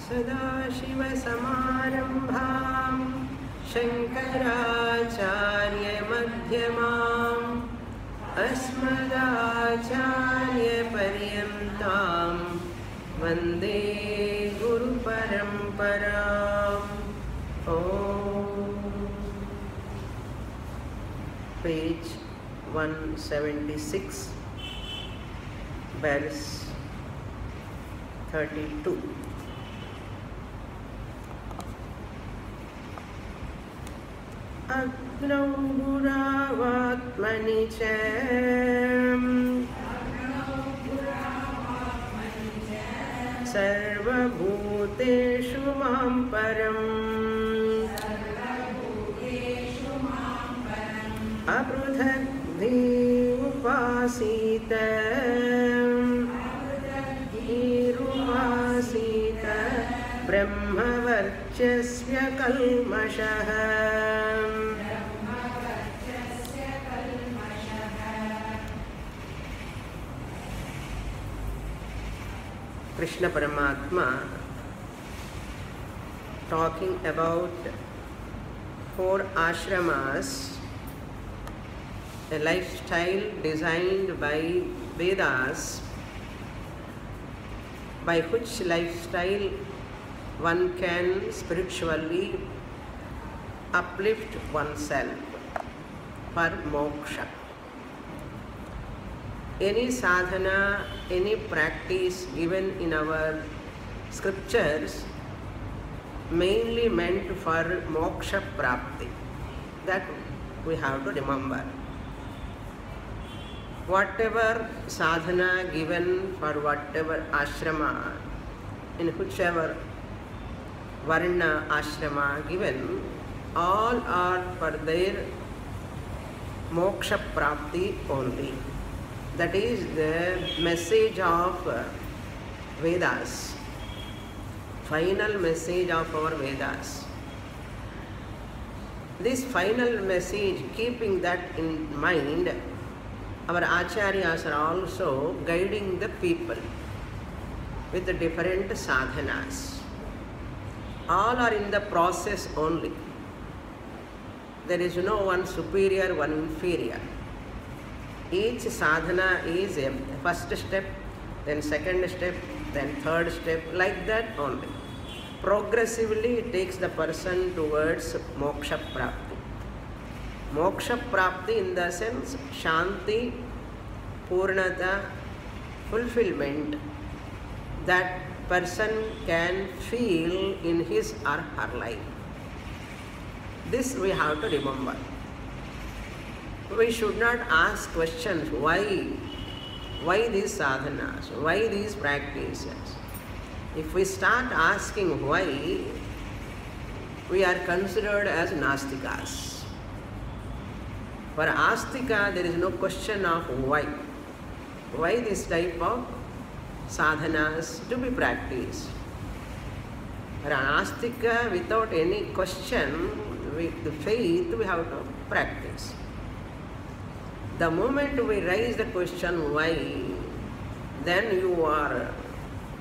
सदाशिवसमारम्भां शङ्कराचार्यमध्यमाम् अस्मदाचार्यपर्यन्तां वन्दे गुरुपरम्पराम्. Page 176, verse 32. Agnou Guravatmani cha Sarva Bhuteshu Mam Param Aprudhakdhi Upasita Brahmavarchasya Kalmashaha. Krishna Paramatma talking about 4 ashramas, a lifestyle designed by Vedas, by which lifestyle one can spiritually uplift oneself for moksha. Any sadhana, any practice given in our scriptures mainly meant for moksha prapti. That we have to remember. Whatever sadhana given for whatever ashrama, in whichever varna ashrama given, all are for their moksha prapti only. That is the message of Vedas, final message of our Vedas. This final message, keeping that in mind, our acharyas are also guiding the people with the different sadhanas. All are in the process only. There is no one superior, one inferior. Each sadhana is a first step, then second step, then third step, like that only. Progressively it takes the person towards moksha prapti. Moksha prapti in the sense shanti, purnata, fulfillment that person can feel in his or her life. This we have to remember. We should not ask questions, why these sadhanas, why these practices. If we start asking why, we are considered as nastikas. For astika, there is no question of why. Why this type of sadhanas to be practiced? For an astika, without any question, with the faith, we have to practice. The moment we raise the question why, then you are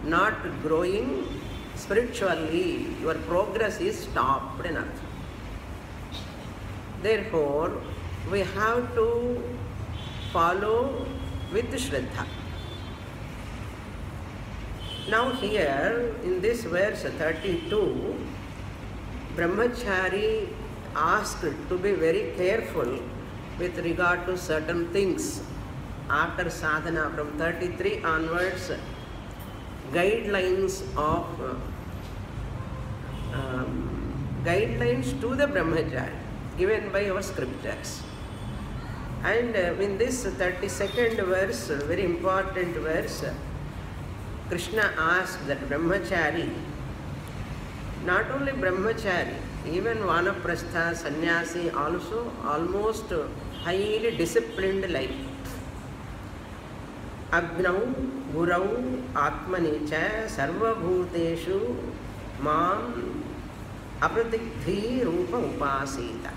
not growing spiritually, your progress is stopped enough. Therefore, we have to follow with Shraddha. Now here, in this verse 32, Brahmachari asked to be very careful with regard to certain things. After sadhana, from 33 onwards, guidelines to the Brahmachari given by our scriptures. And in this 32nd verse, very important verse, Krishna asked that Brahmachari, not only Brahmachari, even Vanaprastha, Sannyasi also almost highly disciplined life. Agnou Gurau Atmani cha Sarva Bhuteshu Mam Apratikdhi Rupa Upasita.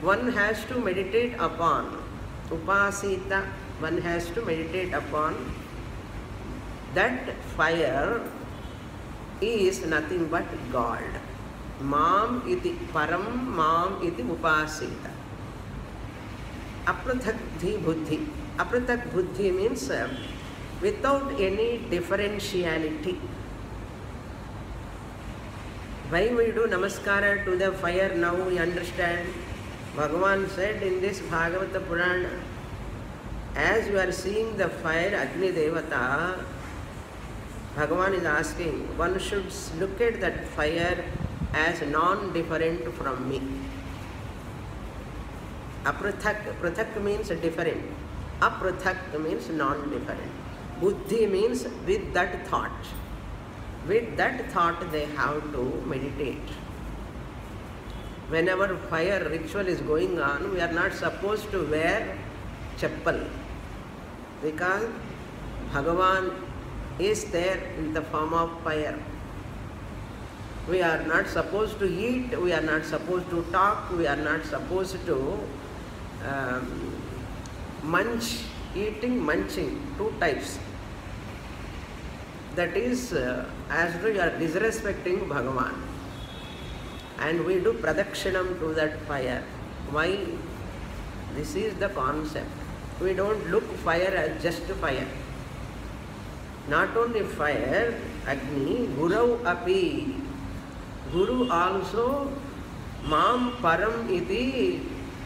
One has to meditate upon Upasita, one has to meditate upon that fire is nothing but God. Mam iti param mam iti upasita. Aprathak buddhi. Aprathak buddhi means without any differentiality. Why we do namaskara to the fire now we understand. Bhagavan said in this Bhagavata Purana, as you are seeing the fire, Agni Devata, Bhagavan is asking, one should look at that fire as non-different from me. Aprathak, prathak means different. Aprathak means non-different. Buddhi means with that thought. With that thought they have to meditate. Whenever fire ritual is going on, we are not supposed to wear chappal, because Bhagavan is there in the form of fire. We are not supposed to eat, we are not supposed to talk, we are not supposed to munch. Eating, munching, two types. That is as though you are disrespecting Bhagavan. And we do pradakshinam to that fire. Why? This is the concept. We don't look fire as just fire. Not only fire, Agni, Gurau api. Guru also, Mam param iti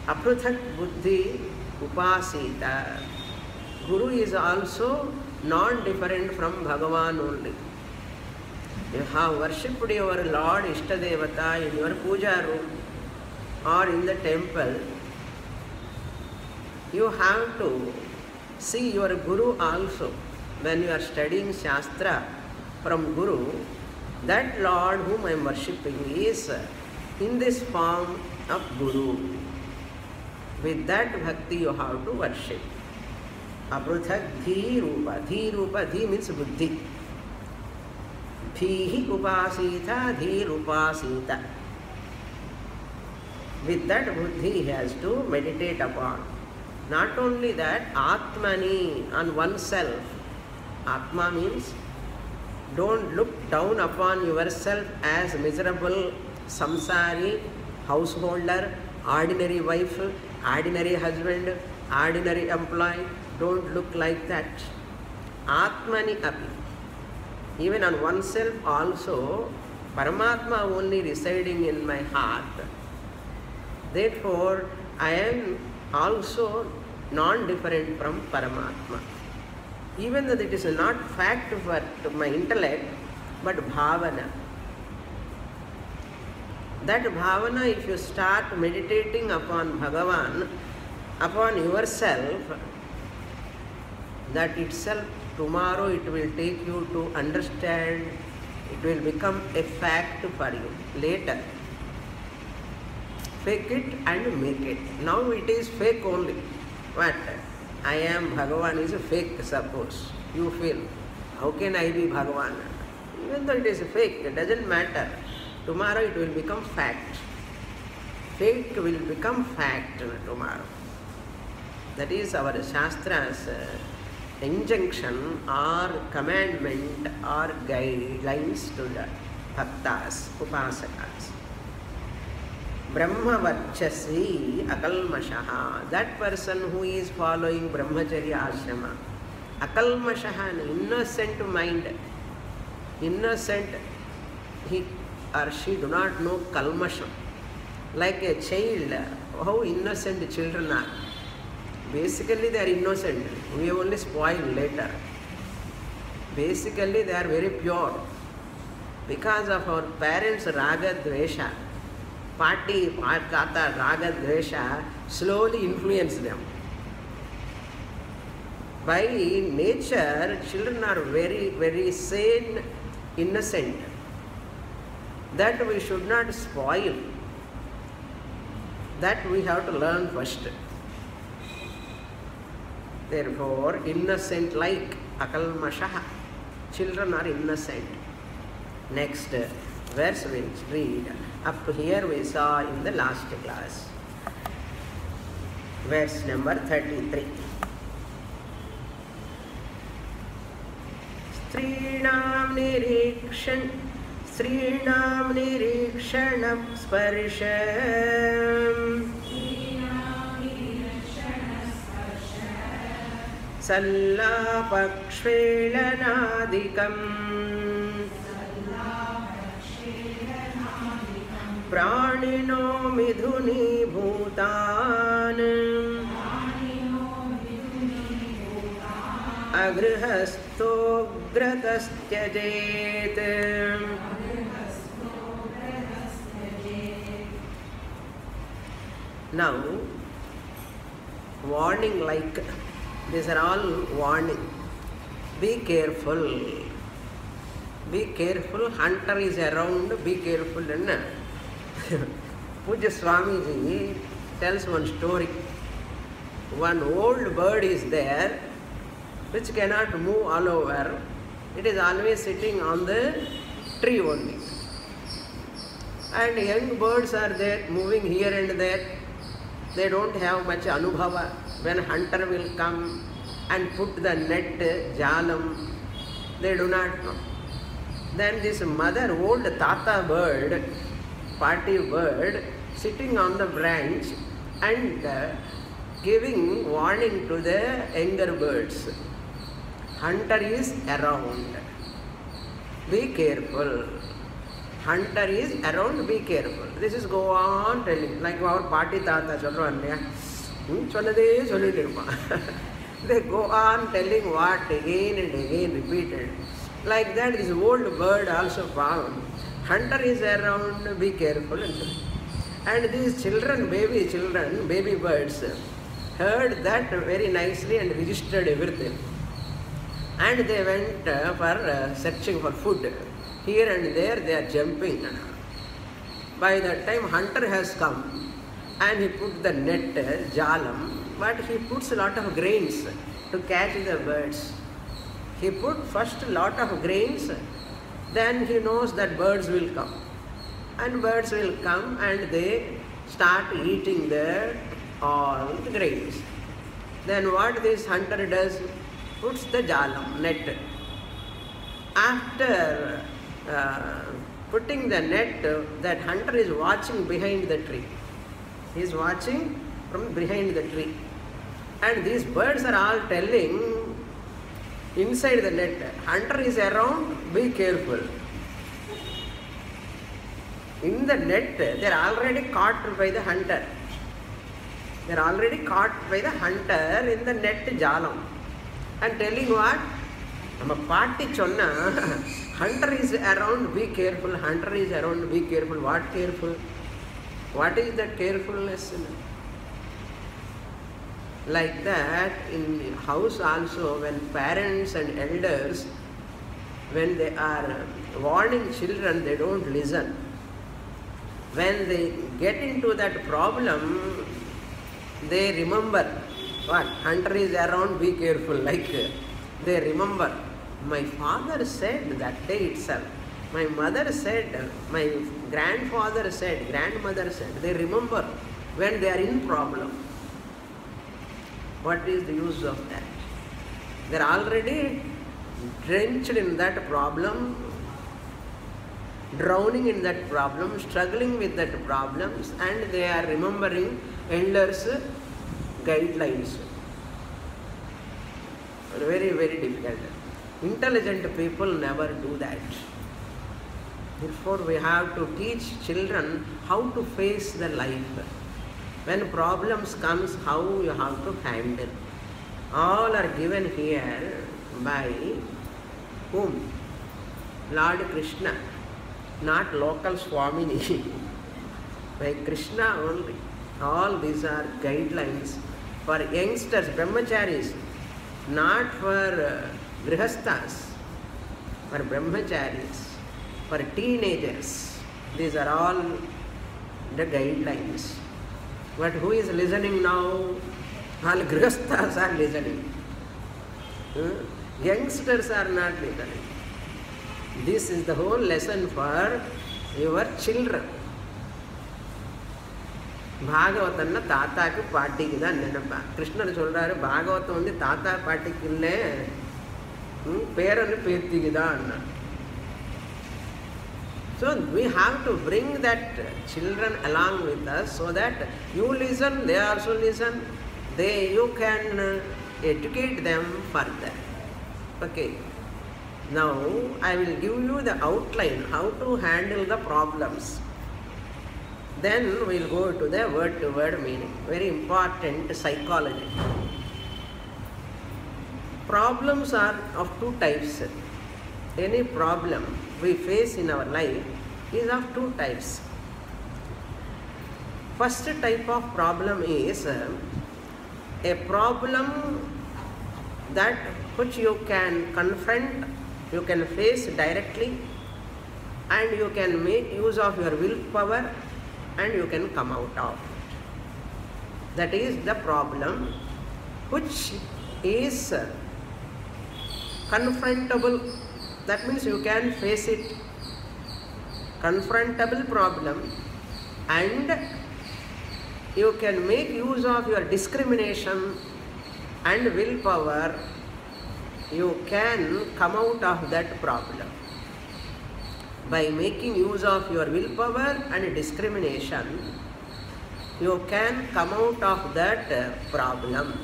aprathak buddhi upasita. Guru is also non-different from Bhagavan only. You have worshipped your Lord Ishtadevata in your puja room or in the temple. You have to see your Guru also. When you are studying Shastra from Guru, that Lord whom I am worshipping is in this form of Guru. With that bhakti you have to worship. Aprathak dhi rupa. Dhi rupa, dhi means buddhi. Dhihi upasita, dhi upasita. With that buddhi he has to meditate upon. Not only that, Atmani, on oneself. Atma means don't look down upon yourself as miserable samsari, householder, ordinary wife, ordinary husband, ordinary employee. Don't look like that. Atmani api. Even on oneself also, Paramatma only residing in my heart. Therefore, I am also non-different from Paramatma. Even though it is not fact for my intellect, but bhavana. That bhavana, if you start meditating upon Bhagavan, upon yourself, that itself tomorrow it will take you to understand, it will become a fact for you later. Fake it and make it. Now it is fake only. What? I am Bhagavan is a fake, suppose. You feel, how can I be Bhagavan? Even though it is fake, it doesn't matter. Tomorrow it will become fact. Fake will become fact tomorrow. That is our Shastra's injunction or commandment or guidelines to the bhaktas, upasakas. Brahma varchasi akalmashaha. That person who is following brahmacharya ashrama. Akalmashaha, an innocent mind. Innocent, he or she do not know kalmasham. Like a child, how innocent children are. Basically they are innocent. We only spoil later. Basically they are very pure. Because of our parents' raga dvesha, party, tata, raga dvesha slowly influence them. By nature, children are very, very sane, innocent. That we should not spoil. That we have to learn first. Therefore, innocent like akalmashaha. Children are innocent. Next verse we read. Up to here we saw in the last class. Verse number 33. Strinam nirikshan Srinam Nirikshanam Sparsham Sallapakshvelanadikam Pranino Midhuni Bhutan Agrihasthogratasthyajet. Now, warning like, these are all warning. Be careful. Be careful. Hunter is around. Be careful. Pujya Swamiji tells one story. One old bird is there which cannot move all over. It is always sitting on the tree only. And young birds are there moving here and there. They don't have much anubhava. When hunter will come and put the net, jalam, they do not know. Then this mother, old tata bird, party bird, sitting on the branch and giving warning to the younger birds. Hunter is around. Be careful. Hunter is around, be careful. This is go on telling, like our party tata children. They go on telling what again and again repeated. Like that, this old bird also found. Hunter is around, be careful. And these children, baby birds, heard that very nicely and registered everything. And they went for searching for food. Here and there they are jumping. By that time hunter has come and he put the net, jalam, but he puts a lot of grains to catch the birds. He put first a lot of grains, then he knows that birds will come. And birds will come and they start eating all the grains. Then what this hunter does? Puts the jalam, net. After putting the net, that hunter is watching behind the tree. He is watching from behind the tree. And these birds are all telling inside the net, hunter is around, be careful. In the net, they are already caught by the hunter. They are already caught by the hunter in the net jalam. And telling what? Nama party chonna, hunter is around, be careful, hunter is around, be careful. What careful? What is that carefulness? Like that, in the house also, when parents and elders, when they are warning children, they don't listen. When they get into that problem, they remember what? Hunter is around, be careful. Like they remember, my father said that day itself, my mother said, my grandfather said, grandmother said. They remember when they are in problem. What is the use of that? They are already drenched in that problem, drowning in that problem, struggling with that problems, and they are remembering elders' guidelines. Very, very difficult. Intelligent people never do that. Therefore, we have to teach children how to face the life. When problems comes, how you have to handle. All are given here by whom? Lord Krishna, not local Swamini. By Krishna only. All these are guidelines for youngsters, brahmacharis, not for grihasthas, for brahmacharis, for teenagers. These are all the guidelines. But who is listening now? All grihasthas are listening. Youngsters are not listening. This is the whole lesson for your children. பாகவதம்னா தாத்தாக்கு பாட்டிக்கு தான் நினைப்பா. கிருஷ்ணர் சொல்றாரு பாகவதம் வந்து தாத்தா பாட்டிக்கு இல்லை, பேரனு பேத்திக்கு தான். So we have to bring that children along with us so that you listen, they also listen, you can educate them further. Okay. Now I will give you the outline how to handle the problems. Then we will go to the word-to-word meaning. Very important psychology. Problems are of two types. Any problem we face in our life is of two types. First type of problem is a problem that which you can confront, you can face directly, and you can make use of your willpower and you can come out of it. That is the problem which is confrontable. That means you can face it. Confrontable problem, and you can make use of your discrimination and willpower. You can come out of that problem. By making use of your willpower and discrimination, you can come out of that problem.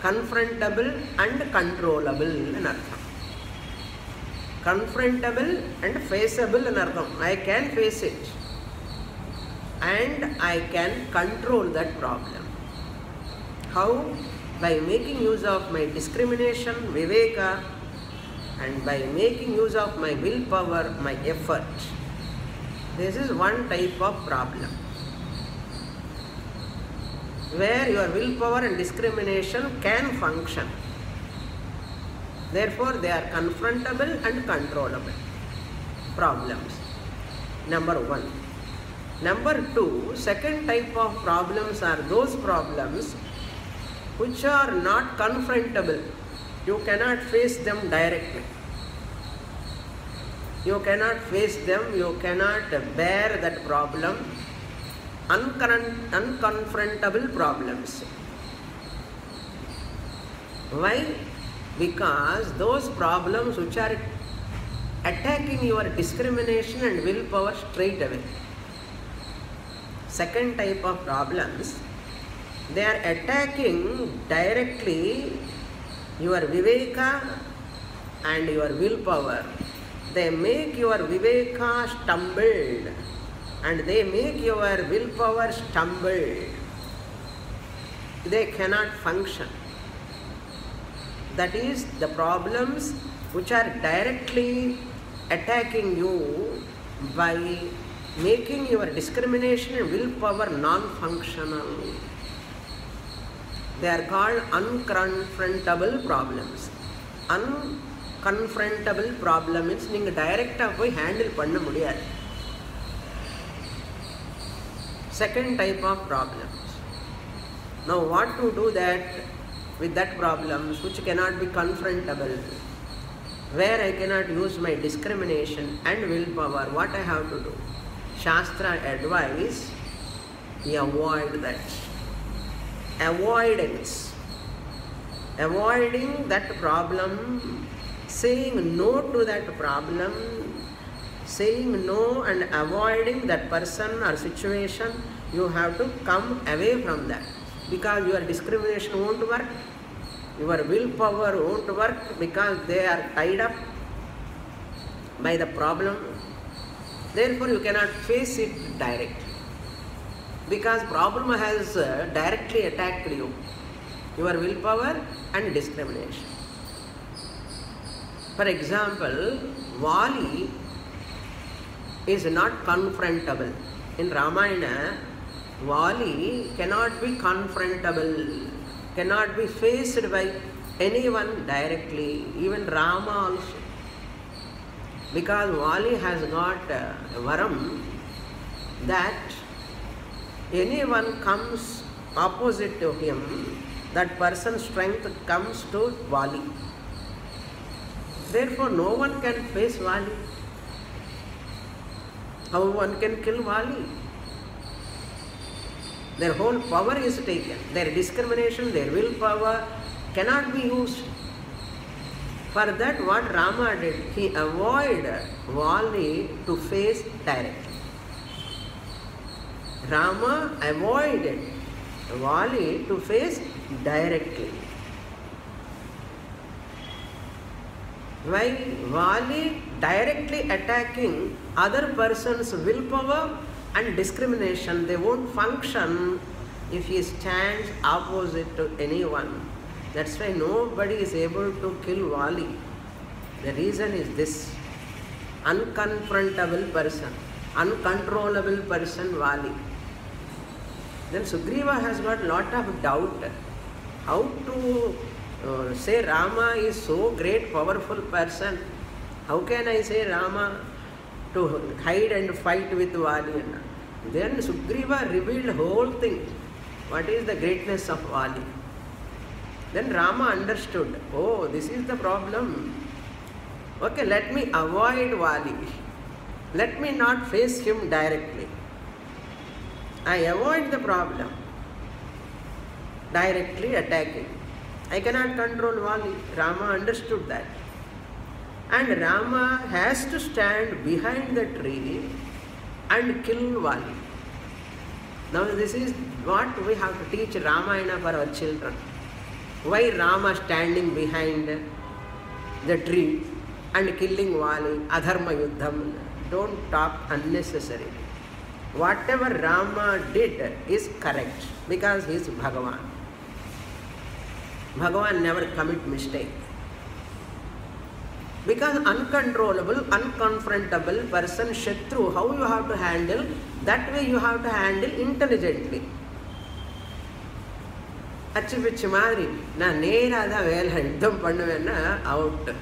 Confrontable and controllable in artham. Confrontable and faceable in artham. I can face it and I can control that problem. How? By making use of my discrimination, viveka, and by making use of my willpower, my effort. This is one type of problem, where your willpower and discrimination can function. Therefore, they are confrontable and controllable problems. Number one. Number two, second type of problems are those problems which are not confrontable. You cannot face them directly. You cannot face them, you cannot bear that problem. Unconfrontable problems. Why? Because those problems which are attacking your discrimination and willpower straight away. Second type of problems, they are attacking directly your viveka and your willpower. They make your viveka stumbled and they make your willpower stumbled. They cannot function. That is the problems which are directly attacking you by making your discrimination and willpower non-functional. They are called unconfrontable problems. Unconfrontable problem means you direct handle panna mudiyadhu. Second type of problems. Now what to do that with that problems which cannot be confrontable, where I cannot use my discrimination and willpower, what I have to do? Shastra advice, avoid that. Avoidance. Avoiding that problem, saying no to that problem, saying no and avoiding that person or situation, you have to come away from that. Because your discrimination won't work, your willpower won't work because they are tied up by the problem. Therefore, you cannot face it directly. Because problem has directly attacked you, your willpower and discrimination. For example, Vali is not confrontable. In Ramayana, Vali cannot be confrontable, cannot be faced by anyone directly, even Rama also. Because Vali has got a varam that anyone comes opposite to him, that person's strength comes to Vali. Therefore, no one can face Vali. How one can kill Vali? Their whole power is taken. Their discrimination, their willpower cannot be used. For that, what Rama did, he avoided Vali to face directly. Rama avoided Vali to face directly. Why? Vali directly attacking other person's willpower and discrimination, they won't function if he stands opposite to anyone. That's why nobody is able to kill Vali. The reason is this: unconfrontable person, uncontrollable person Vali. Then Sugriva has got lot of doubt how to say Rama is so great, powerful person. How can I say Rama to hide and fight with Vali? Then Sugriva revealed whole thing. What is the greatness of Vali? Then Rama understood, oh, this is the problem. Okay, let me avoid Vali. Let me not face him directly. I avoid the problem. Directly attacking. I cannot control Vali. Rama understood that. And Rama has to stand behind the tree and kill Vali. Now this is what we have to teach Ramayana for our children. Why Rama standing behind the tree and killing Vali, adharma yuddham? Don't talk unnecessarily. Whatever Rama did is correct because he is Bhagavan. Bhagavan never commit mistake. Because uncontrollable, unconfrontable person, Shatru, how you have to handle, that way you have to handle intelligently. Achi pichi maari, na neerada vela yuddham pannuvenna out.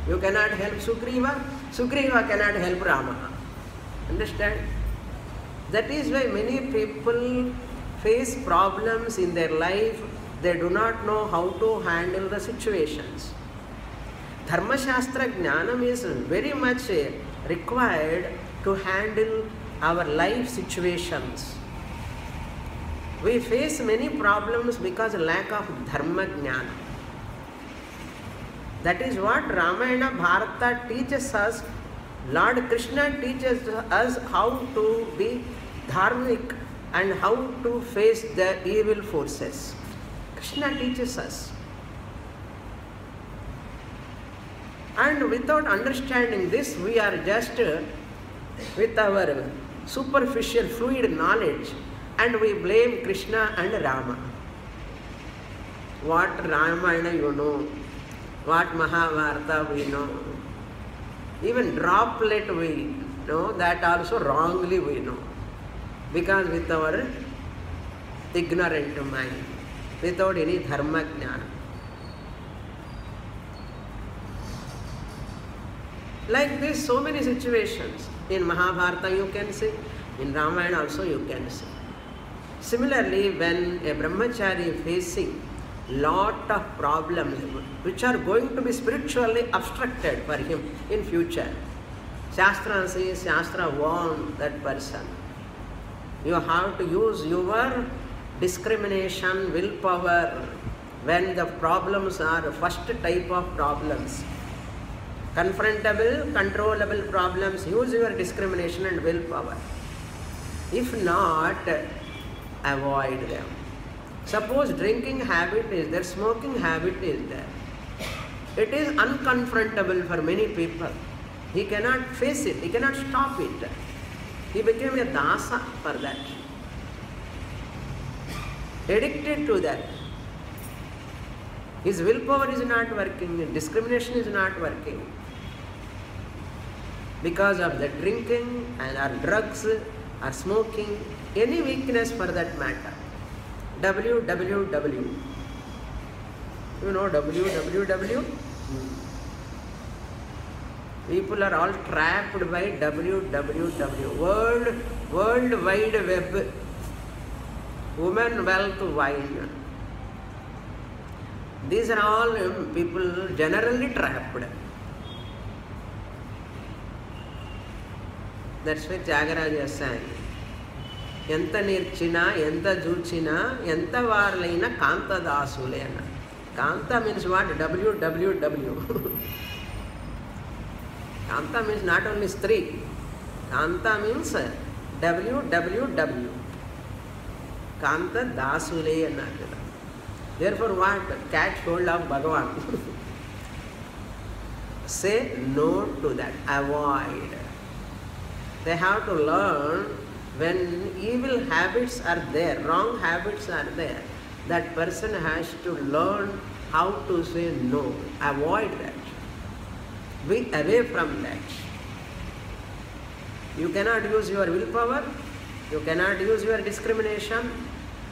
You cannot help Sugriva, Sugriva cannot help Rama. Understand? That is why many people face problems in their life. They do not know how to handle the situations. Dharma Shastra Jnanam is very much required to handle our life situations. We face many problems because of lack of Dharma Jnana. That is what Ramayana Bharata teaches us. Lord Krishna teaches us how to be dharmic and how to face the evil forces. Krishna teaches us. And without understanding this, we are just with our superficial fluid knowledge and we blame Krishna and Rama. What Ramayana you know, what Mahabharata we know, even droplet we know, that also wrongly we know. Because with our ignorant mind, without any dharma jnana. Like this, so many situations. In Mahabharata you can see, in Ramayana also you can see. Similarly, when a brahmachari is facing lot of problems which are going to be spiritually obstructed for him in future, Shastra says, Shastra warns that person. You have to use your discrimination, willpower when the problems are first type of problems. Confrontable, controllable problems, use your discrimination and willpower. If not, avoid them. Suppose drinking habit is there, smoking habit is there. It is unconfrontable for many people. He cannot face it, he cannot stop it. He became a dasa for that. Addicted to that. His willpower is not working, his discrimination is not working. Because of the drinking and or drugs or smoking, any weakness for that matter. www. You know www? People are all trapped by www. World Wide Web. Women wealth wine. These are all people generally trapped. That's why Tyagaraja sang. Enta nirchina, enta juchina, enta varlaina kanta dasule. Kanta means what? www. Kanta means not only Stri. Kanta means WWW. Kanta Dasule and Nakada. Therefore, what? Catch hold of Bhagavan. Say no to that. Avoid. They have to learn when evil habits are there, wrong habits are there. That person has to learn how to say no. Avoid that. Be away from that. You cannot use your willpower. You cannot use your discrimination.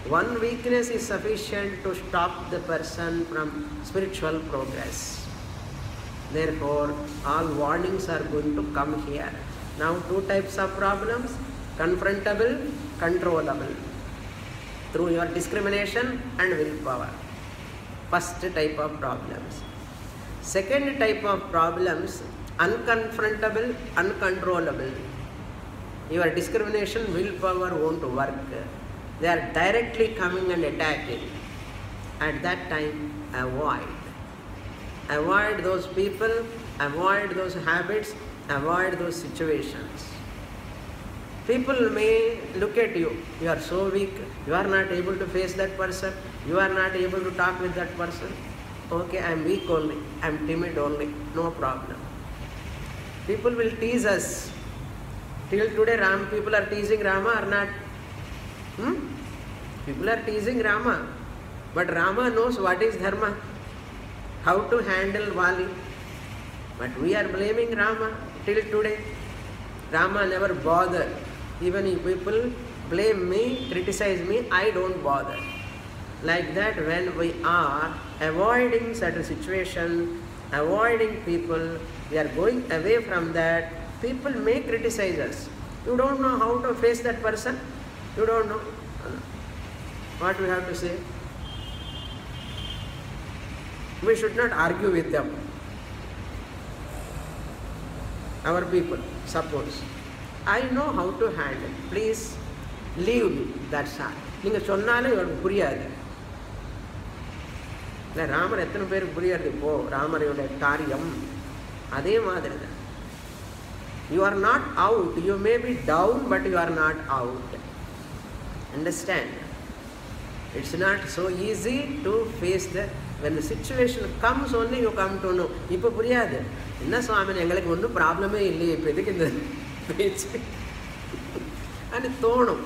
One weakness is sufficient to stop the person from spiritual progress. Therefore, all warnings are going to come here. Now, two types of problems: confrontable, controllable, through your discrimination and willpower. First type of problems. Second type of problems, unconfrontable, uncontrollable. Your discrimination, willpower won't work. They are directly coming and attacking. At that time, avoid. Avoid those people, avoid those habits, avoid those situations. People may look at you. You are so weak. You are not able to face that person. You are not able to talk with that person. Okay, I am weak only. I am timid only. No problem. People will tease us. Till today, people are teasing Rama or not? People are teasing Rama. But Rama knows what is dharma. How to handle Vali. But we are blaming Rama till today. Rama never bothered. Even if people blame me, criticize me, I don't bother. Like that, when we are avoiding certain situation, avoiding people, we are going away from that, people may criticize us. You don't know how to face that person? You don't know. What we have to say? We should not argue with them. Our people, suppose, I know how to handle. Please leave me. That's all. நீங்க சொன்னாலே உங்களுக்கு புரியாது. இல்லை ராமர் எத்தனை பேருக்கு புரியாது இப்போ ராமரையோட காரியம் அதே மாதிரி தான். You are not out. You may be down, but you are not out. Understand? It's not so easy to face the. When the situation comes only you come to know. இப்போ புரியாது. என்ன சுவாமி எங்களுக்கு ஒன்றும் ப்ராப்ளமே இல்லையே இப்போ எதுக்கு இந்த பேச்சு అని தோணும்.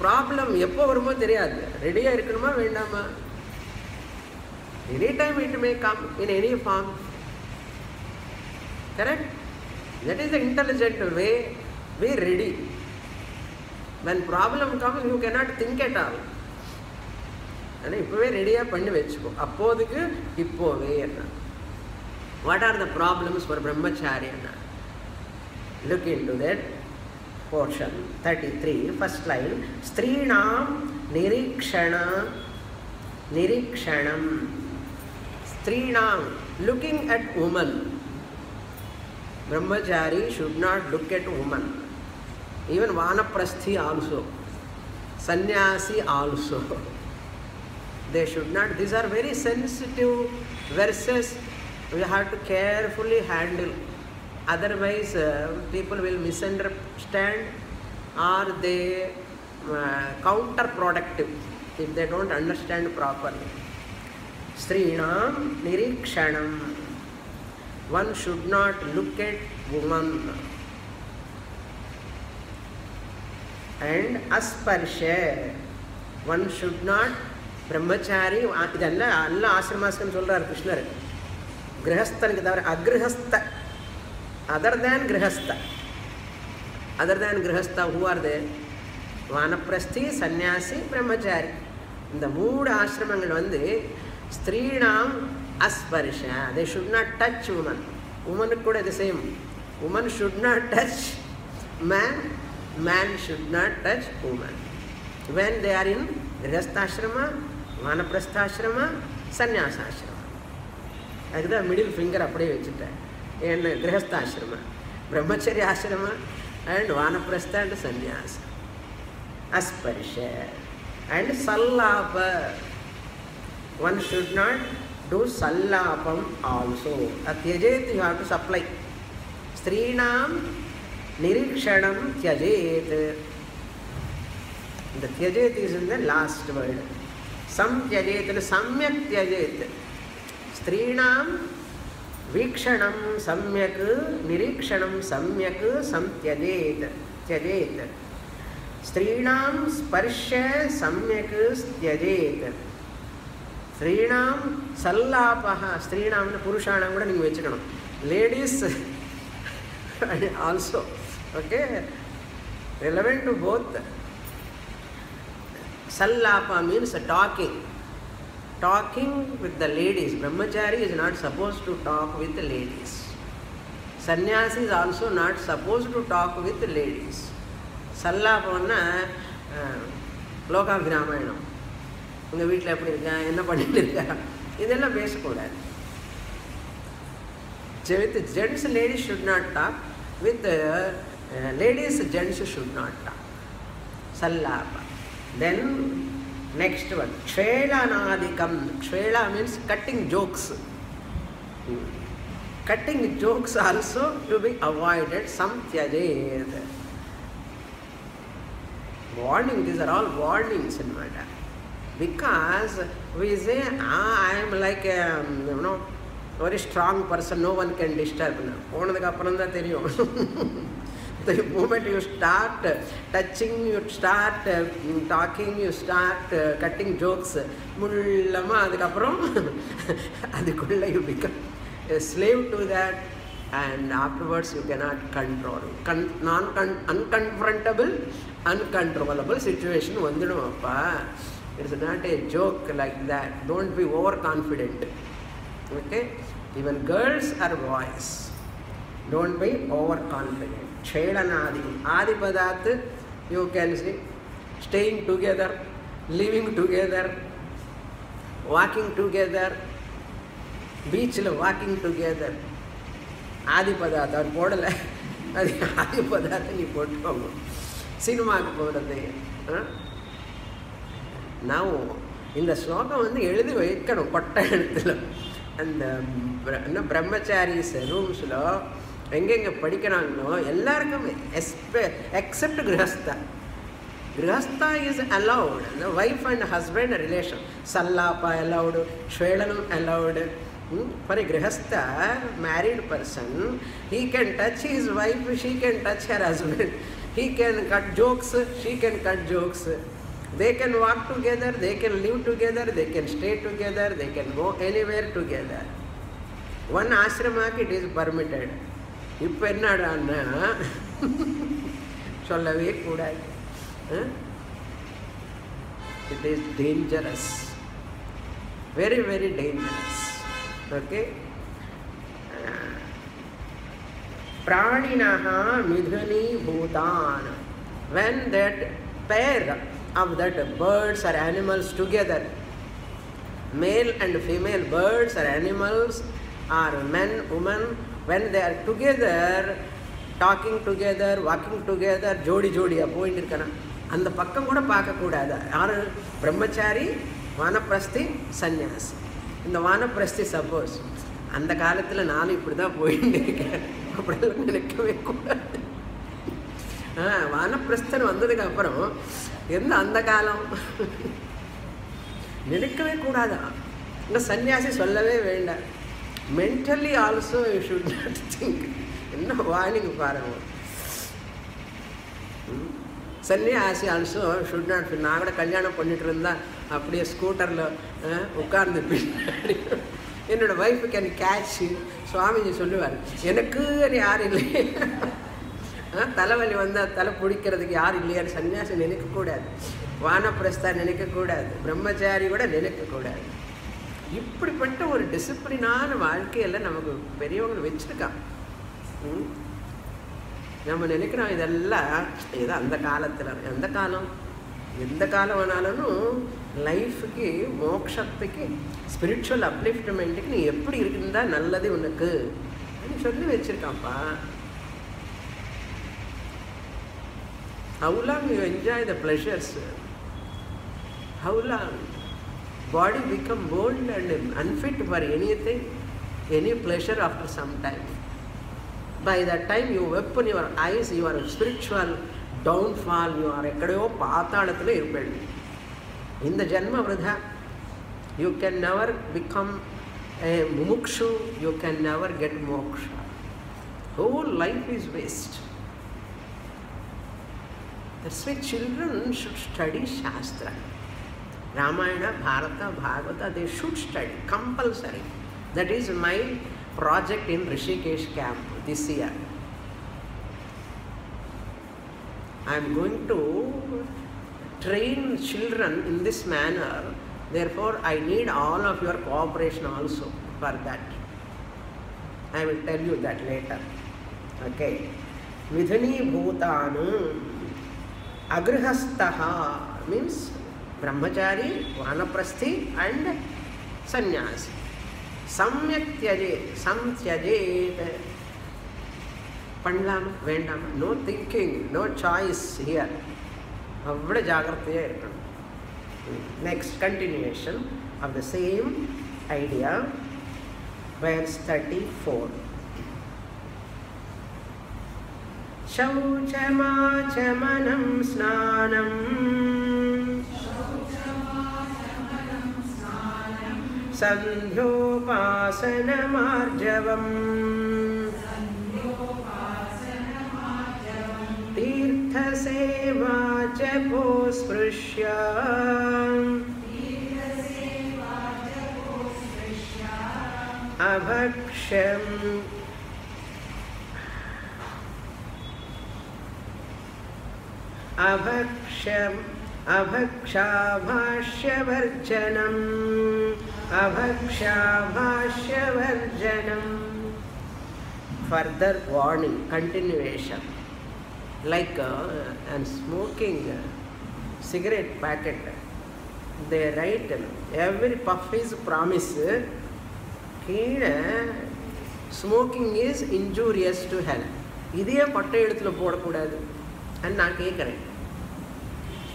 ப்ராப்ளம் எப்போ வருமோ தெரியாது. ரெடியாக இருக்கணுமா வேண்டாமா? Any time it may come in any form. Correct? That is the intelligent way. Be ready. When problem comes, you cannot think at all. ஆனால் இப்போவே ரெடியாக பண்ணி வச்சுக்கோ. அப்போதுக்கு இப்போவே என்ன? What are the problems for brahmachari? Look into that portion. 33, first line. Strinam nirikshanam. Strinam, looking at woman. Brahmachari should not look at woman. Even vanaprasthi also. Sannyasi also. They should not. These are very sensitive verses. We have to carefully handle. Otherwise, people will misunderstand or they counterproductive if they don't understand properly. Strinam nirikshanam. One should not look at woman. And asparsha. One should not. Brahmachari. இதெல்லாம் எல்லா ஆசிரமாஸ்கம் சொல்றார் கிருஷ்ணர். கிரகஸ்தனுக்கு தவிர அக்ரஹஸ்த. Other than grihastha. Other than grihastha, who are they? Vanaprasthi, sannyasi, brahmachari. இந்த மூணு ஆசிரமங்கள் வந்து ஸ்திரீணாம் அஸ்பர்ஷா. They should not touch woman. Woman கூட the same. Woman should not touch man. Man should not touch woman. When they are in grihastha-ashrama, vanaprastha-ashrama, sannyasa-ashrama. அதுதான் middle finger அப்படியே வச்சுட்டேன். In grihastha ashrama, brahmacharya ashrama, and vanaprastha and sannyasa. Asparsha and sallapa. One should not do sallapam also. At Yajet you have to supply. Strinam nirikshanam tyajet. The tyajet is in the last word. Sam tyajet, samyak tyajet. Strinam Vikshanam samyak, nirikshanam samyak, samtyajet, tyajet. Strinam sparsha samyak tyajet. Strinam sallapaha, strinam purushanam kuda neenga vechukanum. Ladies also, okay, relevant to both. Sallapa means talking. Talking with the ladies. Brahmachari is not supposed to talk with the ladies. Sannyasi is also not supposed to talk with the ladies. Sallapana Lokabhiramayana. Unga veetla eppadi irukka, enna pannittu irukka, idella pesakoodadhu. With gents, ladies should not talk. With ladies, gents should not talk. Sallapa. Then next one, Kshvelanadikam. Kshvela means cutting jokes. Cutting jokes also to be avoided. Samtyajet. Warning, these are all warnings in matter. Because we say, I am like a, very strong person, no one can disturb me. The moment you start touching, you start talking, you start cutting jokes, you become a slave to that, and afterwards you cannot control. Unconfrontable, uncontrollable situation. It's not a joke like that. Don't be overconfident. Okay? Even girls are boys. Don't be overconfident. Kshelanadi. Adipadat, you can see, staying together, living together, walking together, beach walking together. Adipadat, or podala. Adipadat ni pottogu. Cinema podade. Now, in the sloka vandu eludhi vekkanu kotta eluthula. And Brahmacharis rooms lo எங்கெங்க படிக்கிறாங்களோ எல்லாருக்குமே except Grihastha. Grihastha is allowed. The wife and husband relation. Sallapa allowed, Shvelanam allowed. For a Grihastha, married person, he can touch his wife, she can touch her husband. He can cut jokes, she can cut jokes. They can walk together, they can live together, they can stay together, they can go anywhere together. One ashramaki it is permitted. இப்போ என்னடான்னா சொல்லவே கூடாது. It is dangerous, very very dangerous. Okay. Praninaha midhani bhutan. When that pair of that birds or animals together, male and female birds or animals or men, women, when they are together, talking together, walking together, jodi jodiya point irukana, அந்த பக்கம் கூட பார்க்க கூடாது. யாரு? பிரம்மச்சாரி, வானப்பிரஸ்தி, சன்னியாசி. இந்த வானப்பிரஸ்தி suppose அந்த காலத்தில் நானும் இப்படி தான் போயிட்டு இருக்கேன் அப்படிலாம் நினைக்கவே கூடாது. வானப்பிரஸ்தன் வந்ததுக்கு அப்புறம் எந்த அந்த காலம் நினைக்கவே கூடாதா? இந்த சன்னியாசி சொல்லவே வேண்டாம். Mentally also you should not think. என்ன வார்னிங் பாருங்க. சன்னியாசி ஆல்சோ ஷுட் நாட். நான் கூட கல்யாணம் பண்ணிட்டு இருந்தா அப்படியே ஸ்கூட்டரில் உட்கார்ந்து பின்னாடி என்னோடய ஒய்ஃபு கேன் கேட்ச். சுவாமிஜி சொல்லுவார், எனக்கு யாரும் இல்லையே, தலைவலி வந்தால் தலை பிடிக்கிறதுக்கு யாரும் இல்லையான்னு சன்னியாசி நினைக்கக்கூடாது, வானப்பிரஸ்தா நினைக்கக்கூடாது, பிரம்மச்சாரி கூட நினைக்கக்கூடாது. இப்படிப்பட்ட ஒரு டிசிப்ளினான வாழ்க்கையெல்லாம் நமக்கு பெரியவங்க வச்சுருக்கான். நம்ம நினைக்கிறோம் இதெல்லாம் ஏதோ அந்த காலத்தில். எந்த காலம், எந்த காலம் வேணாலும் லைஃபுக்கு, மோட்சத்துக்கு, ஸ்பிரிச்சுவல் அப்லிஃப்ட்மெண்ட்டுக்கு நீ எப்படி இருக்குந்தா நல்லது உனக்கு அப்படின்னு சொல்லி வச்சுருக்கான்ப்பா. How long you enjoy the pleasures? How long? Body become old and unfit for anything, any pleasure after some time. By the time you open your eyes, your spiritual downfall, you are ekkadeo paatalathile irupedi. In the janma vridha, you can never become a mumukshu, you can never get moksha. Whole life is waste. That's why children should study Shastra. Ramayana, Bharata, Bhagavata, they should study, compulsory. That is my project in Rishikesh camp this year. I am going to train children in this manner. Therefore, I need all of your cooperation also for that. I will tell you that later. Okay. Vidhani bhutanu agrihastaha means brahmachari, vanaprasthi and sannyasi. Samyak tyajet, samtyajet. Pandlama, vendama, no thinking, no choice here. Avvada jagrathaya irukkanum. Next continuation of the same idea, verse 34. Shauchamachamanam snanam sandhyopasanam tirtha seva japo sprushya abhaksham abhakshabhashyavarjanam abhakshabhashyavarjanam. Further warning, continuation. Like and smoking cigarette packet, they write every puff is promise. Smoking is injurious to health. Idiye patta eduthula podakudadu. And na kekaren.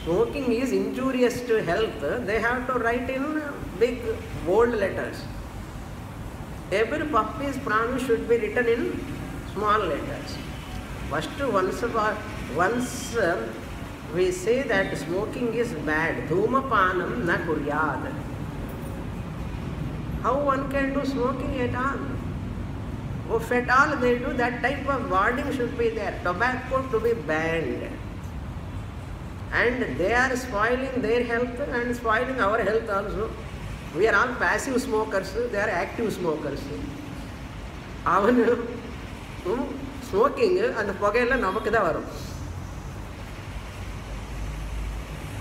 Smoking is injurious to health. They have to write in big bold letters. Every puff is promise should be written in small letters. First, once we say that smoking is bad, dhumapanam na kuryad. How one can do smoking at all? If at all they do, that type of wording should be there. Tobacco to be banned. And they are spoiling their health and spoiling our health also. We are all passive smokers, they are active smokers. Smoking and the pogayella namakku da varum.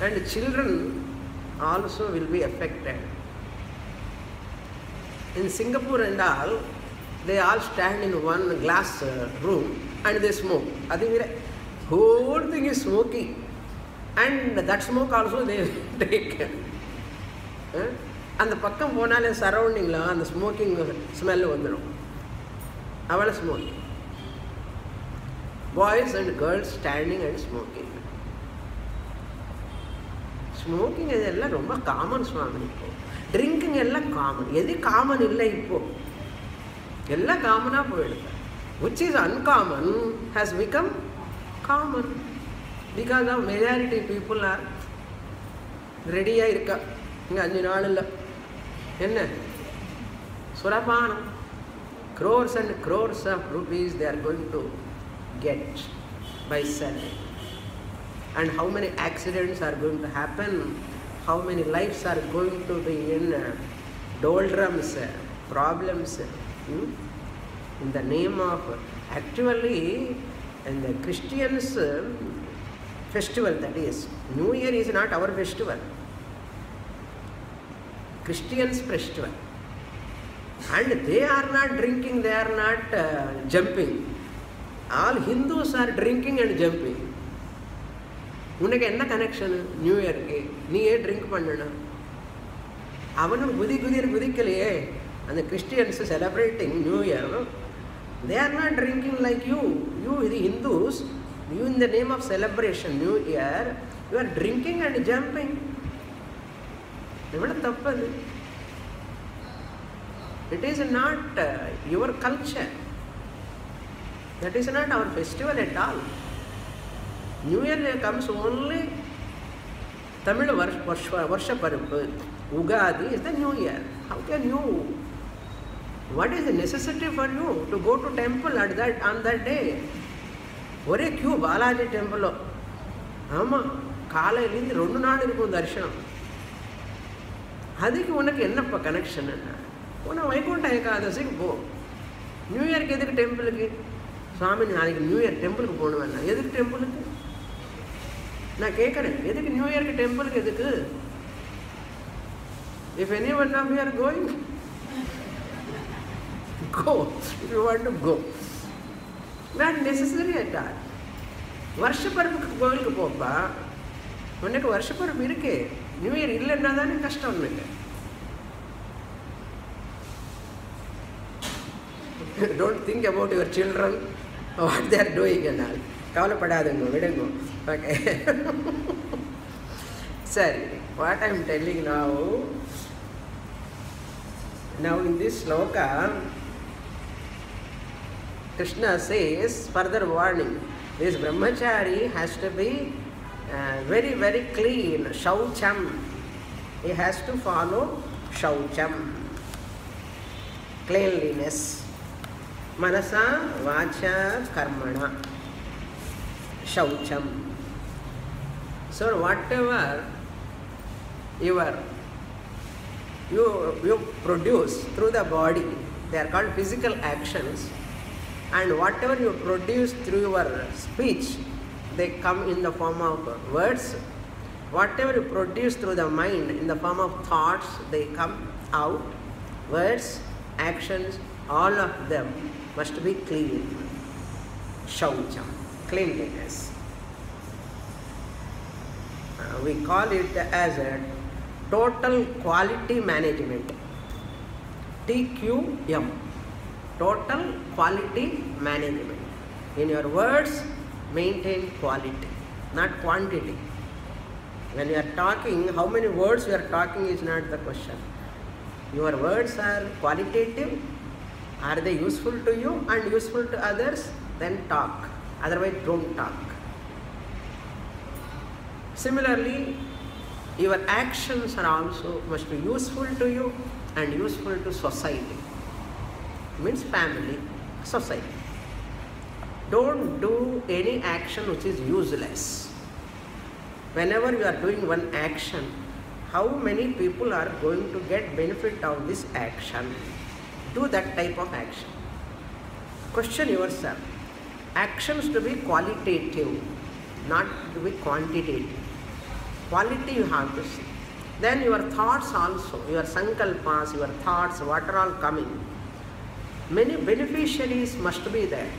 And children also will be affected. In Singapore and all, they all stand in one glass room and they smoke. The whole thing is smoking. And that smoke also they take. And the pakkam ponale surrounding la and the smoking smell vandrum. Avala smoking. Boys and girls standing and smoking. Smoking is ella romba common swami. Drinking ella common. Edi common illa ippo. Ella common ah poyidutha. Which is uncommon has become common. Because of majority people are ready ah irukka. Inga 5 naadilla. Enna? Surapanam. Crores and crores of rupees they are going to get by selling. And how many accidents are going to happen, how many lives are going to be in doldrums, problems, in the name of actually in the Christians festival, that is New Year is not our festival, Christians festival, and they are not drinking, they are not jumping. All Hindus are drinking and jumping. உனக்கு என்ன connection new இயருக்கு? நீ ஏன் drink பண்ணணும்? அவனும் குதிக்கலையே. அந்த Christians celebrating new year, they are not drinking like you. You the Hindus, you in the name of celebration New Year, you are drinking and jumping. எவ்வளோ தப்பது? It is not your culture. That is not our festival at all. New Year comes only Tamil Varsha Parab. Ugadi is the New Year. How can you? What is the necessity for you to go to temple on that day? Ore queue Balaji temple. Ama Kala ilindi rendu naadu irukum darshanam. Adikku unakku enna connection anna? Una Vaikunta Ekadasi go. New Year ke edukku temple ki Swami naaliki New Year temple ku ponu anna. Edukku temple ku? Na kekaren edukku New Year ke temple ku edukku? If anyone of you are going, go. If you want to go. Not necessary at all. Varshaparabukku kovilukku poppa. Unakku Varshaparab irukke. New Year illenna dhaan kashtam unakku. Don't think about your children, what they are doing and all. Kavalapadadungo, vidungo. Okay. Sorry, what I am telling now in this sloka, Krishna says, further warning, this brahmachari has to be very, very clean, shaucham. He has to follow shaucham, cleanliness. Manasa, vacha, karmana, shaucham. So whatever you produce through the body, they are called physical actions, and whatever you produce through your speech, they come in the form of words. Whatever you produce through the mind in the form of thoughts, they come out. Words, actions, all of them must be clean. Shaucham, cleanliness. We call it as a total quality management. TQM, total quality management. In your words, maintain quality, not quantity. When you are talking, how many words you are talking is not the question. Your words are qualitative. Are they useful to you and useful to others? Then talk. Otherwise, don't talk. Similarly, your actions are also must be useful to you and useful to society. Means family, society. Don't do any action which is useless. Whenever you are doing one action, how many people are going to get benefit of this action? Do that type of action. Question yourself. Actions to be qualitative, not to be quantitative. Quality you have to see. Then your thoughts also, your sankalpas, your thoughts, what are all coming. Many beneficiaries must be there.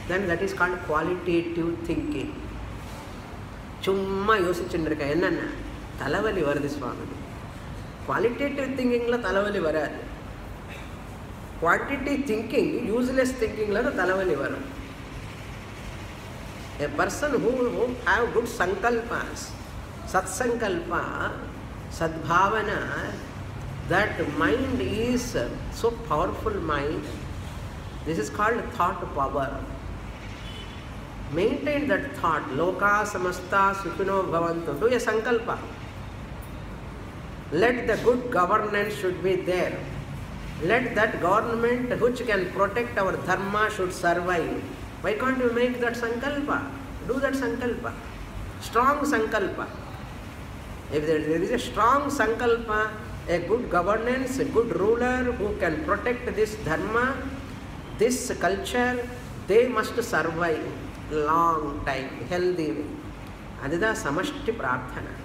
Then that is called qualitative thinking. Chumma yosichindirka enna talavali varudhu Swami. Qualitative thinking la talavali varadu. Quantity thinking, useless thinking la talavali varum. A person who have good sankalpas, satsankalpa, sadbhavana, that mind is so powerful mind. This is called thought power. Maintain that thought. Loka samasta sukhino bhavantu. Do a sankalpa. Let the good governance should be there. Let that government which can protect our dharma should survive. Why can't you make that sankalpa? Do that sankalpa. Strong sankalpa. If there is a strong sankalpa, a good governance, a good ruler who can protect this dharma, this culture, they must survive long time, healthy way. Adida samashti prarthana.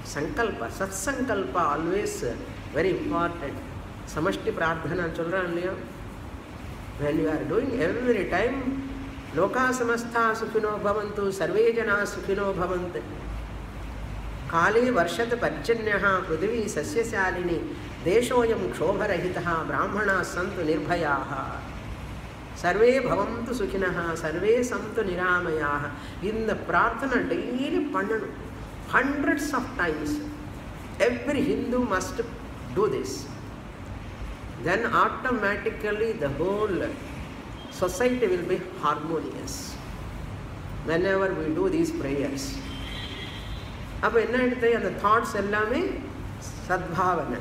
Sankalpa, satsankalpa always very important. Samashti prarthana children, when you are doing every time, loka samastha sukhino bhavantu, sarve jana sukhino bhavantu. Kali varshat parjanyaha prithvi sasyashalini deshoyam kshobarahitaha brahmana santu nirbhayaha. Sarve bhavantu sukhinaha, sarve santu niramayaha. In the prarthana daily pannanu, hundreds of times. Every Hindu must do this. Then automatically the whole society will be harmonious whenever we do these prayers. அப்போ என்ன ஆகிடுது, அந்த thoughts எல்லாமே சத்பாவனை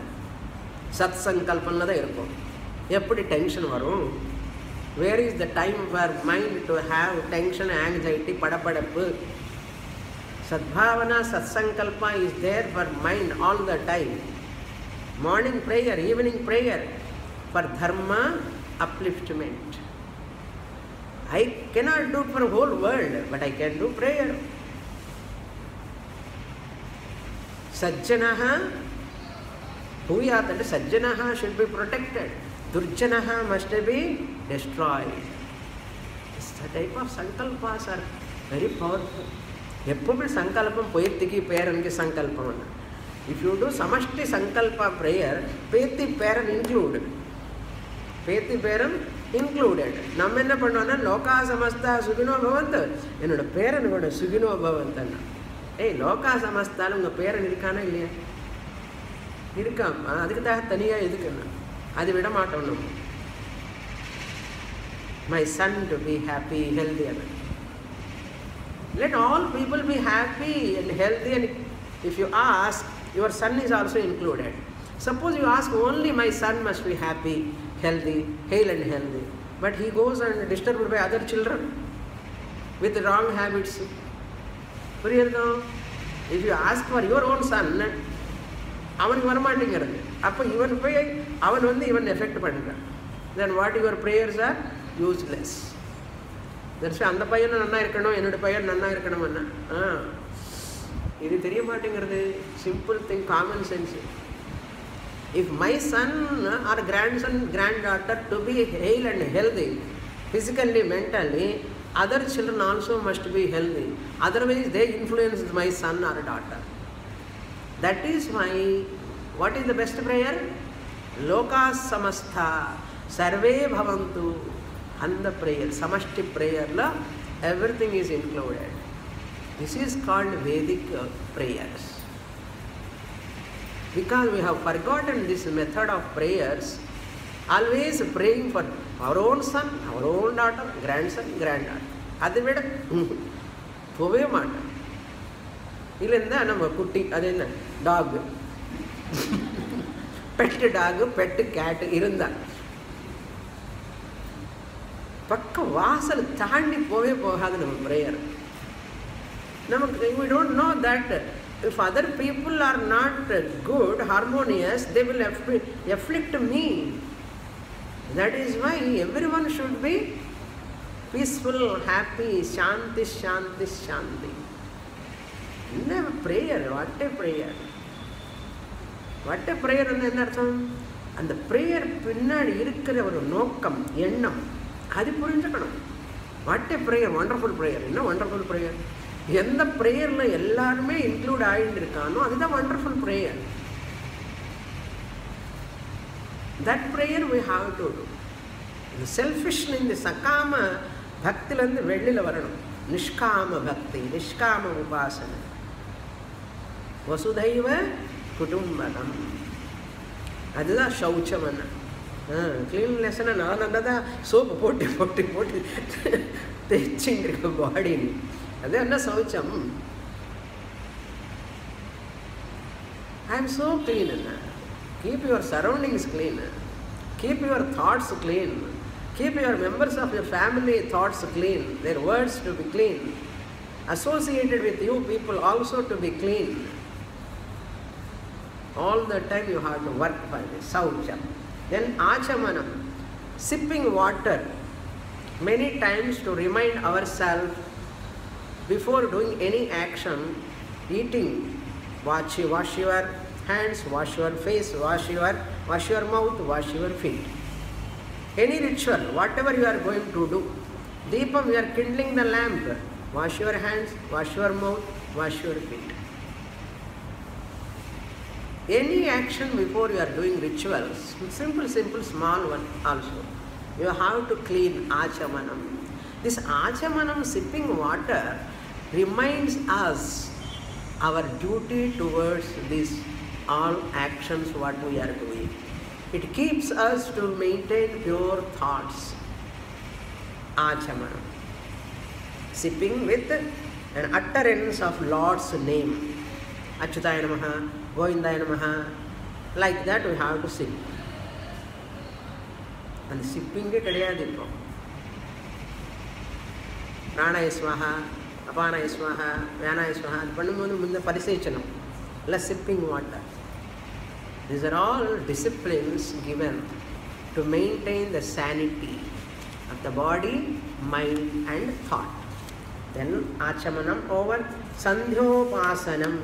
சத்சங்கல்பனில் தான் இருக்கும். எப்படி tension வரும்? Where is the time for mind to have tension, anxiety, படப்படப்பு? Sadbhavana Satsankalpa is there for mind all the time. Morning prayer, evening prayer for dharma upliftment. I cannot do for whole world, but I can do prayer. Sajjanaha bhuyat, and Sajjanaha should be protected. Durjanaha must be destroyed. This type of sankalpas are very powerful. எப்பவுமே சங்கல்பம் பொய்த்திக்கு பேரனுக்கு சங்கல்பம். If you do samashti sankalpa prayer, பேத்தி பேரன் included. பேத்தி பேரன் included. நம்ம என்ன பண்ணோம்னா லோகா சமஸ்தா சுகினோ பவந்து, என்னோட பேரனோட சுகினோ பவந்தன்னா. ஏய், லோகா சமஸ்தாலும் உங்கள் பேரன் இருக்கானா இல்லையா? இருக்காம்மா. அதுக்கு தான் தனியாக எதுக்குன்னா அது விட மாட்டோம் நம்ம. My son to be happy, healthy. Let all people be happy and healthy, and if you ask, your son is also included. Suppose you ask only my son must be happy, healthy, hale and healthy, but he goes and disturbed by other children with wrong habits. புரியுறதோ? If you ask for your own son, அவனுக்கு வரமாட்டேங்கிறது. அப்போ இவன் போய் அவன் வந்து இவன் effect பண்ணுறான். Then what your prayers are useless. That's அந்த பையனும் நன்னா இருக்கணும், என்னோட பையன் நன்னா இருக்கணும்னா இது தெரிய மாட்டேங்கிறது. Simple thing, common sense. If my son or grandson, granddaughter to be hale and healthy, physically, mentally, other children also must be healthy. Otherwise they influence my son or daughter. That is why, what is the best prayer? Loka samastha sarve bhavantu. And the prayer, samashti prayer la everything is included. This is called Vedic prayers. Because we have forgotten this method of prayers, always praying for our own son, our own daughter, grandson, granddaughter. அது விட போவே மாட்டோம். இல்லைன்னா நம்ம குட்டி, அது என்ன talk, bed dog, bed கேட்டு இருந்தால் பக்கம் வாசல் தாண்டி போவே போகாது நம்ம ப்ரேயர். நமக்கு we don't know that if other people are not good, harmonious, they will afflict me. That is why everyone should be peaceful, happy, shanti, shanti, shanti. Never prayer. What a prayer. What a prayer என்ன அர்த்தம்? அந்த prayer பின்னாடி இருக்கிற ஒரு நோக்கம், எண்ணம், அது புரிஞ்சுக்கணும். What a prayer, wonderful prayer. என்ன வண்டர்ஃபுல் ப்ரேயர்? எந்த ப்ரேயரில் எல்லாருமே இன்க்ளூட் ஆகிட்டு இருக்கானோ அதுதான் wonderful prayer. That prayer we have to do. இந்த செல்ஃபிஷ், இந்த சகாம பக்திலேருந்து வெளியில் வரணும். நிஷ்காம பக்தி, நிஷ்காம உபாசனை. வசுதைவ குடும்பம், அதுதான் சௌச்சமன்னா. கிளீன்லெஸ்னா நான் தான் சோப்பு போட்டு போட்டு போட்டு தேய்ச்சின்னு இருக்க பாடின்னு. அது என்ன சௌச்சம்? I am so clean. Keep your surroundings clean, keep your thoughts clean, keep your members of your family thoughts clean, their words to be clean, associated with you people also to be clean. All the time you have to work for this saucham. Then achamanam, sipping water many times to remind ourselves before doing any action. Eating, wash your hands, wash your face, wash your mouth, wash your feet. Any ritual, whatever you are going to do. Deepam, you are kindling the lamp. Wash your hands, wash your mouth, wash your feet. Any action before you are doing rituals, simple, small one also, you have to clean achamanam. This achamanam, sipping water, reminds us our duty towards these all actions what we are doing. It keeps us to maintain pure thoughts. achamana. Sipping with an utterance of Lord's name. Achyutaya Namaha, Govindaya Namaha. Like that we have to sip. And sipping is Pranaya Swaha, Apanaya Swaha, Vyanaya Swaha. Parisechanam. Less sipping water. These are all disciplines given to maintain the sanity of the body, mind and thought. Then Achamanam over Sandhyopasanam.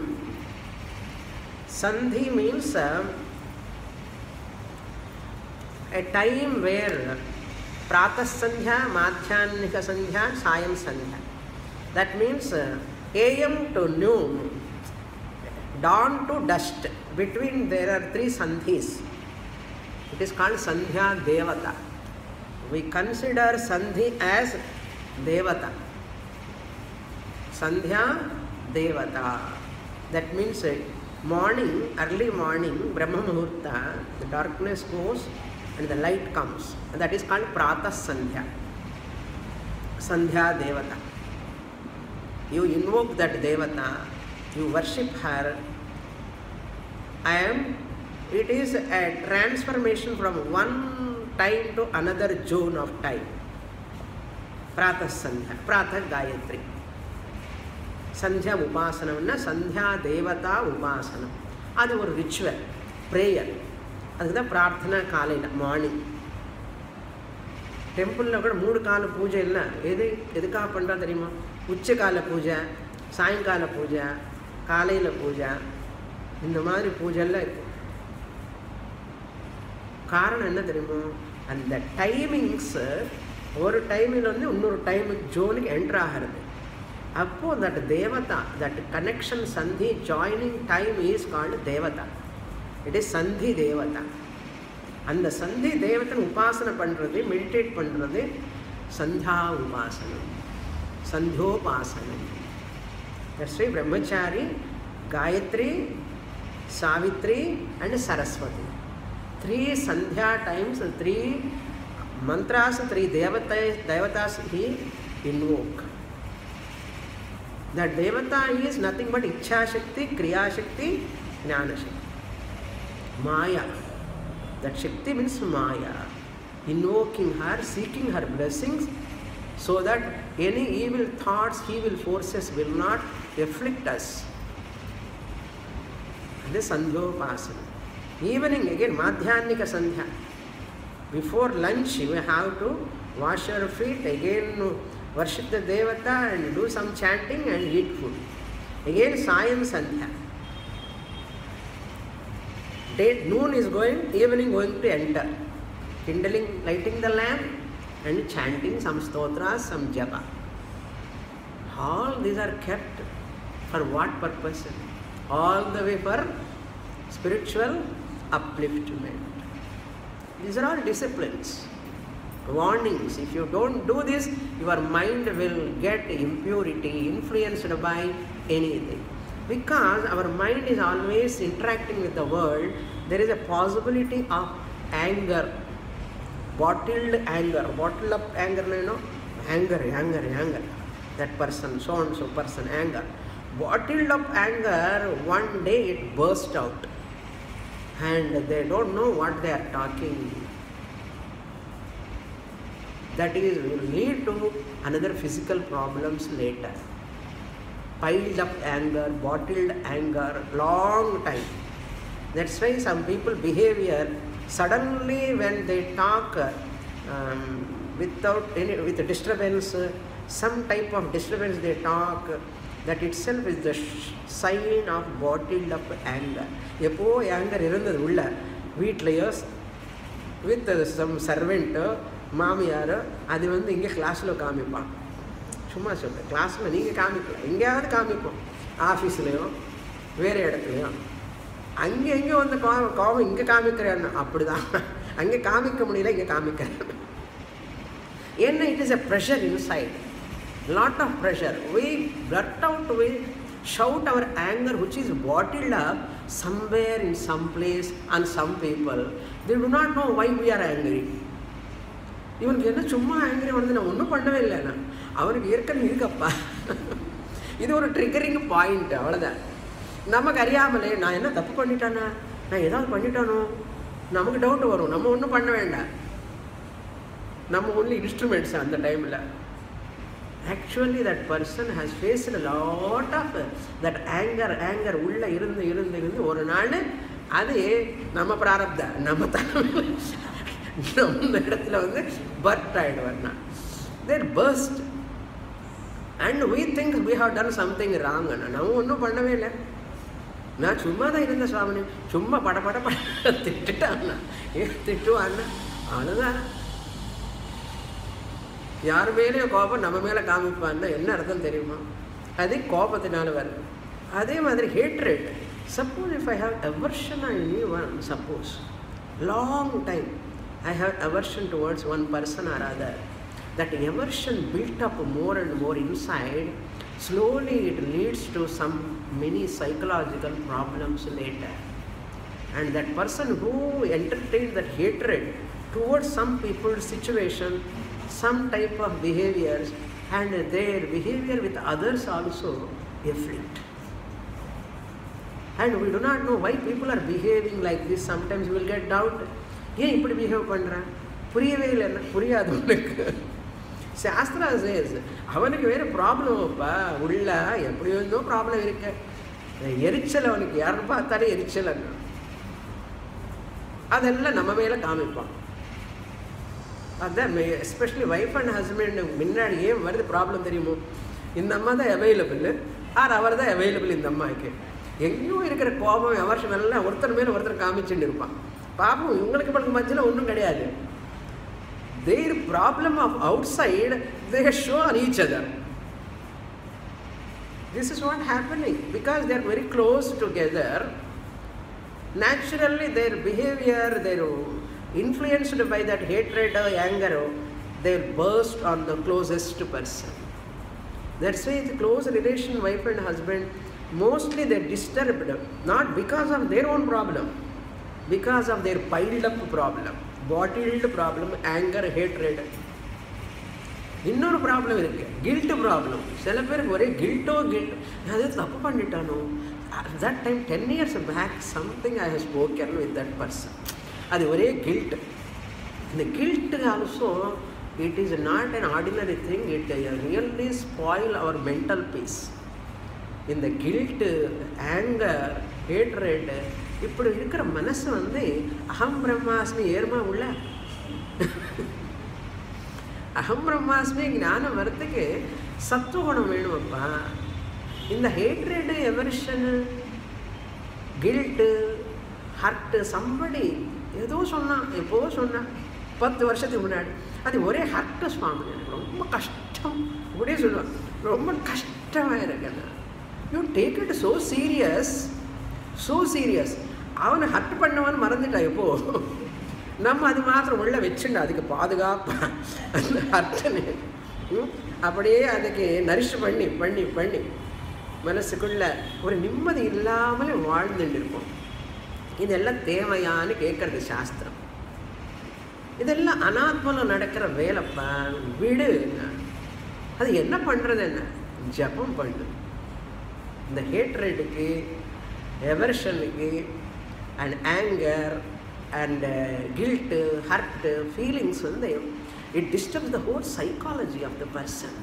Sandhi means a time where Pratah Sandhya, Madhyanika Sandhya, Sayam Sandhya. That means AM to noon, dawn to dusk. Between there are 3 sandhis. It is called Sandhya Devata. We consider Sandhi as Devata. Sandhya Devata. That means morning, early morning, Brahma Muhurta, the darkness goes and the light comes. And that is called Pratah Sandhya. Sandhya Devata. You invoke that Devata, you worship her. It is a transformation from one time to another zone of time. Pratah Sandhya, Pratah Gayatri. Sandhya Upasanam, Sandhya Devata Upasanam. That is a ritual, prayer. That is the Prarthana Kalina, morning. Temple la kuda 3 kala puja illa. Edukka pandra theriyuma? Ucha kala puja, Sayankala puja, Kalayila puja. இந்த மாதிரி பூஜைலாம் இருக்கு. காரணம் என்ன தெரியுமோ, அந்த timings ஒரு டைமில் வந்து இன்னொரு டைமுக்கு ஜோனுக்கு என்ட்ரு ஆகிறது. அப்போ தட் தேவதா, தட் கனெக்ஷன் சந்தி joining time is called Devatha. It is சந்தி தேவதா. அந்த சந்தி தேவத்தை உபாசனை பண்ணுறது, மெடிடேட் பண்ணுறது சந்தா உபாசனம், சந்தியோபாசனம். தட்ஸ் வை பிரம்மச்சாரி, Gayatri, Savitri and Saraswati. 3 Sandhya times, 3 mantras, 3 devatas he invoke. That devata is nothing but Ichha Shakti, Kriya Shakti, Jnana Shakti. Maya. That Shakti means Maya. Invoking her, seeking her blessings so that any evil thoughts, evil forces will not afflict us. This Sandhyopasana. Evening again, Madhyanika Sandhya. Before lunch, you have to wash your feet, again worship the Devata and do some chanting and eat food. Again, Sayam Sandhya. Noon is going, evening going to enter. Kindling, lighting the lamp and chanting some stotras, some japa. All these are kept for what purpose? All the way for spiritual upliftment. These are all disciplines, warnings. If you don't do this, your mind will get impurity, influenced by anything. Because our mind is always interacting with the world, there is a possibility of anger, bottled anger, bottled up anger, you know, anger. That person, so and so person, anger. Bottled up anger, one day it burst out and they don't know what they are talking. That is, will lead to another physical problems later. Piled up anger, bottled anger, long time. That's why some people behavior, suddenly when they talk with disturbance, some type of disturbance they talk, that itself is the sign of bottled up anger. எப்போ anger இருந்தது உள்ள வீட்லயோ with some servant மாமியார் அது வந்து இங்கே கிளாஸில் காமிப்பான். சும்மா சொல்கிறேன், கிளாஸில் நீங்கள் காமிக்கலாம், எங்கேயாவது காமிப்போம், ஆஃபீஸ்லேயோ வேறு இடத்துலையோ. அங்கே எங்கே வந்து கோவம் இங்கே காமிக்கிறேன்னு அப்படிதான். அங்கே காமிக்க முடியல, இங்கே காமிக்கிறேன். ஏன்னா it is a pressure inside. Lot of pressure. We blurt out, we shout our anger which is bottled up somewhere in some place on some people. They do not know why we are angry. இவனுக்கு என்ன சும்மா angry வந்து நான் ஒன்றும் பண்ணவே இல்லைண்ணா, அவனுக்கு ஏற்கனவே இருக்கப்பா. இது ஒரு ட்ரிகரிங் பாயிண்ட், அவ்வளோதான். நமக்கு அறியாமலே நான் என்ன தப்பு பண்ணிட்டானா, நான் ஏதாவது பண்ணிட்டானோ நமக்கு டவுட் வரும். நம்ம ஒன்றும் பண்ண வேண்டாம், நம்ம ஒன்லி இன்ஸ்ட்ருமெண்ட்ஸ் அந்த டைமில். Actually that person has faced a lot of that anger உள்ளே இருந்து ஒரு நாள் அது நம்ம பிராரப்த நம்ம தலைமையில் நம்ம இடத்துல வந்து பர்த் ஆகிடுவார்னா there first and we think we have done something wrong. நம்ம ஒன்றும் பண்ணவே இல்லை, நான் சும்மா தான் இருந்தேன் சுவாமி, சும்மா பட திட்டுட்டான்னா திட்டுவான்னா அவ்வளோதான். யார் மேலேயும் கோபம் நம்ம மேலே காமிப்பான்னா என்ன அர்த்தம் தெரியுமா? அது கோபத்தினால வருது. அதே மாதிரி hatred. Suppose if I have aversion on any one, suppose long time I have aversion towards one person or other, that aversion built up more and more inside, slowly it leads to some many psychological problems later. And that person who entertained that hatred towards some people's situation, some type of behaviors, and their behavior with others also afflict. And we do not know why people are behaving like this. Sometimes we will get doubt. ஏன் இப்படி behave பண்ணுறான், புரியவே இல்லைன்னா புரியாது உனக்கு. Sastra chase அவனுக்கு வேறு problem அப்பா, உள்ள எப்படி இருந்தோ ப்ராப்ளம் இருக்கு, எரிச்சல் அவனுக்கு யாரை பார்த்தாலே எரிச்சல். அதெல்லாம் நம்ம மேலே காமிப்பான். அதுதான் எஸ்பெஷலி ஒய்ஃப் அண்ட் ஹஸ்பண்ட் முன்னாடி ஏன் வருது ப்ராப்ளம் தெரியுமோ, இந்த அம்மா தான் அவைலபிள் ஆர் அவர் தான் அவைலபிள். இந்த அம்மாவுக்கு எங்கேயும் இருக்கிற கோபம் அவர்ஷம் எல்லாம் ஒருத்தர் மேலே ஒருத்தர் காமிச்சுட்டு இருப்பான். பாப்போம் இவங்களுக்கு பழக்க மத்தியில் ஒன்றும் கிடையாது. their problem of outside they show on each other. This is what happening because they are very close together. Naturally their behavior, their influenced by that hatred or anger, they burst on the closest person. That's why the close relation wife and husband mostly they are disturbed, not because of their own problem, because of their piled up problem, bottled problem, anger, hatred. இன்னொரு problem இருக்கு, guilt problem. சில பேருக்கு ஒரே கில்ட்டோ guilt, அது தப்பு பண்ணிட்டானோ. that time 10 years back something I have spoken with that person, அது ஒரே guilt. இந்த guilt also it is not an ordinary thing, it really spoil our mental peace. இந்த கில்ட்டு, ஆங்கர், ஹேட்ரட் இப்படி இருக்கிற மனசு வந்து அகம் பிரம்மாஸ்மி ஏர்மா உள்ள அகம் பிரம்மாஸ்மி ஞானம் வரத்துக்கு சத்துவகுணம் வேணுமப்பா. இந்த ஹேட்ரடு, எவர்ஷனு, கில்ட்டு, ஹர்ட்டு, சம்படி ஏதோ சொன்னான், எப்போ சொன்னான் 10 வருஷத்துக்கு முன்னாடி, அது ஒரே ஹர்ட்டு சுவாமி, ரொம்ப கஷ்டம் இப்படியே சொல்லுவான், ரொம்ப கஷ்டமாக இருக்குண்ணா. You take it so serious, so serious. அவனை ஹர்ட் பண்ணவன்னு மறந்துட்டான். இப்போ நம்ம அது மாத்திரம் உள்ள வச்சுண்டா அதுக்கு பாதுகாப்பாக அந்த ஹர்ட்டனு அப்படியே அதுக்கு நரிஷ் பண்ணி பண்ணி பண்ணி மனசுக்குள்ள ஒரு நிம்மதி இல்லாமல் வாழ்ந்துட்டு இருப்போம். இதெல்லாம் தேவையான்னு கேட்கறது சாஸ்திரம். இதெல்லாம் அனாத்மல நடக்கிற வேலைப்பா, விடு. அது என்ன பண்ணுறது, என்ன ஜபம் பண்ணு. இந்த ஹேட்ரடுக்கு, எவர்ஷனுக்கு and anger and guilt, hurt, feelings வந்து it disturbs the whole psychology of the person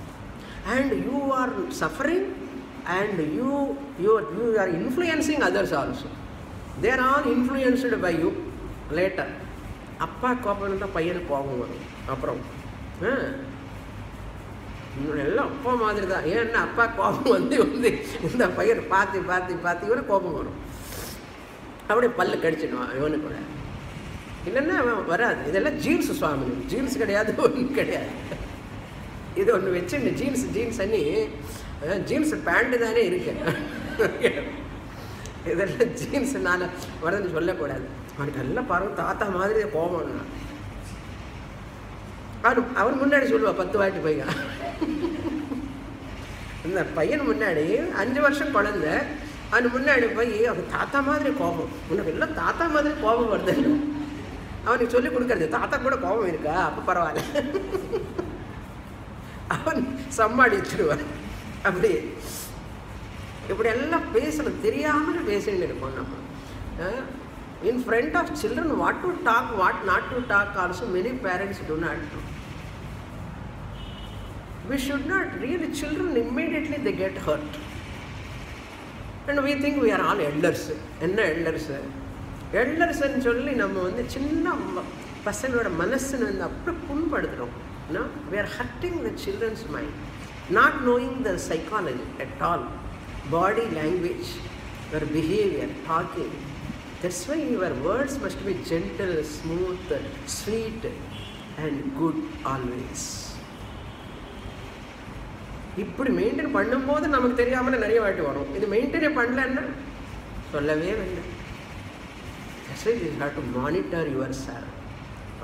and you are suffering and you are influencing others also. They are all influenced by you later. அப்பா கோபம் தான் பையனுக்கு கோபம் வரும். அப்புறம் எல்லாம் அப்பா மாதிரி தான். ஏன்னா அப்பா கோபம் வந்து இந்த பையன் பார்த்து பார்த்து பார்த்து இவனுக்கு கோபம் வரும். அப்படியே பல்லு கடிச்சிடுவான் இவனுக்கு கூட, இல்லைன்னா அவன் வராது. இதெல்லாம் ஜீன்ஸ் சுவாமி, ஜீன்ஸ் கிடையாது, ஒன்றும் கிடையாது. இது ஒன்று வச்சுங்க ஜீன்ஸ் அண்ணி, ஜீன்ஸ் பேண்ட்டு தானே இருக்கு. இதெல்லாம் ஜீன்ஸ்னால வரதுன்னு சொல்லக்கூடாது. அவனுக்கு எல்லாம் பாருங்க தாத்தா மாதிரி கோபம்னா அவன் முன்னாடி சொல்லுவான் 10 வாட்டி பையன். இந்த பையன் முன்னாடி 5 வருஷம் குழந்தை, அவன் முன்னாடி போய் அவன் தாத்தா மாதிரி கோபம், உனக்கு எல்லாம் தாத்தா மாதிரி கோபம் வருது. அவனுக்கு சொல்லிக் கொடுக்கறது. தாத்தா கூட கோபம் இருக்கா, அப்போ பரவாயில்ல, அவன் சமாளிச்சிடுவான். அப்படி இப்படி எல்லாம் பேசணும், தெரியாமல் பேசின்னு இருப்போம் நம்ம. In front of children, what to talk, what not to talk also many parents do not know. We should not really, children immediately they get hurt. And we think we are all elders. என்ன elders? Elders-ன்னு சொல்லி நம்ம வந்து சின்ன பசங்களோட மனசுன்னு வந்து அப்படி புண்படுத்துகிறோம். We are hurting the children's mind, not knowing the psychology at all, body language, their behavior, talking. That's why your words must be gentle, smooth, sweet and good always. இப்படி மெயின்டைன் பண்ணும்போது நமக்கு தெரியாமல் நிறைய வாட்டி வரும். இது மெயின்டைன் பண்ணலன்னா சொல்லவே வேண்டாம். That's why you have to monitor yourself.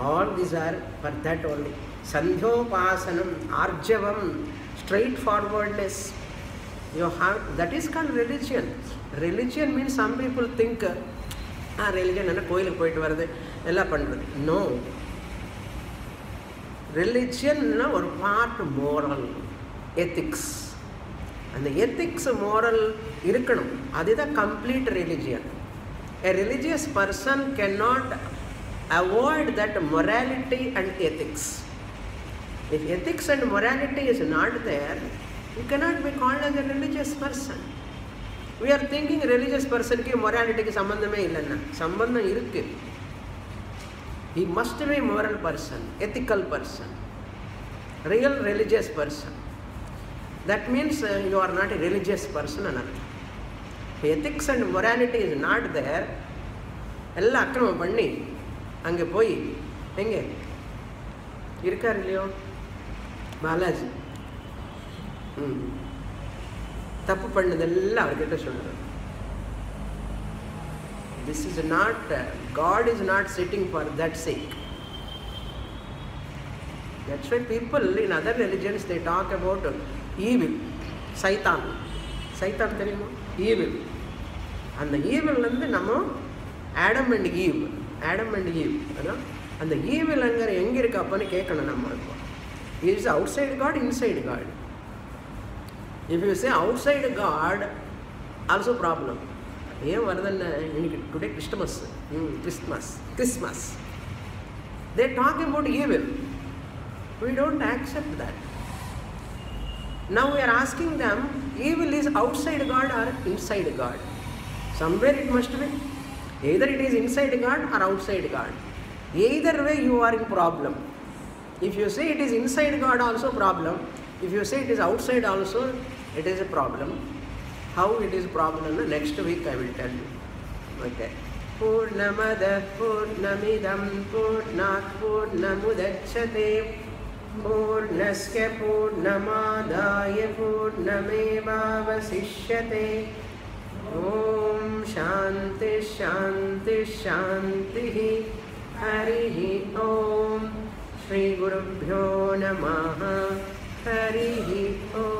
All these are for that only. Sandhyopasanam, arjavam, straightforwardness. You have, that is called religion. Religion means some people think religion என்ன கோயிலுக்கு போயிட்டு வர்றது எல்லாம் பண்ணுறது. நோ, ரிலிஜியன்னா ஒரு பார்ட் மோரல் எத்திக்ஸ். அந்த ethics moral இருக்கணும், அதுதான் complete religion. A religious person cannot avoid that morality and ethics. If ethics and morality is not there, you cannot be called as a religious person. We are thinking religious person ki morality ki sambandhame illanna. Sambandham irukku. He must be a moral person, ethical person, real religious person. That means you are not a religious person another. Ethics and morality is not there. எல்லாம் அக்கிரமம் பண்ணி அங்கே போய் எங்கே இருக்கார் இல்லையோ பாலாஜி, தப்பு பண்ணதெல்லாம் அவர்கிட்ட சொல்கிறார். This is not, God is not sitting for that sake. That's why people in other religions they talk about evil, Satan. Satan தெரியுமா? Evil. அந்த ஈவில்லேருந்து நம்ம Adam and Eve, Adam and Eve, அதான் அந்த ஈவில் அங்கே எங்கே இருக்கு அப்போன்னு கேட்கணும் நம்ம. Is outside God, inside God. If you say outside God also problem. ஏன் வருதுன்னு இன்னைக்கு today Christmas, Christmas they talk about evil. We don't accept that. Now we are asking them, evil is outside God or inside God? Somewhere it must be. Either it is inside God or outside God. Either way you are in problem. If you say it is inside God also problem, if you say it is outside also, it is a problem. How it is problem? Next week I will tell you. Okay. Purnamada Purnamidam Purnat Purnamudachyate Purnasya Purnamadaya Purnamevavasishyate. Om Shanti Shanti Shanti. Harihi Om. Shri Gurubhyo Namaha. Harihi Om.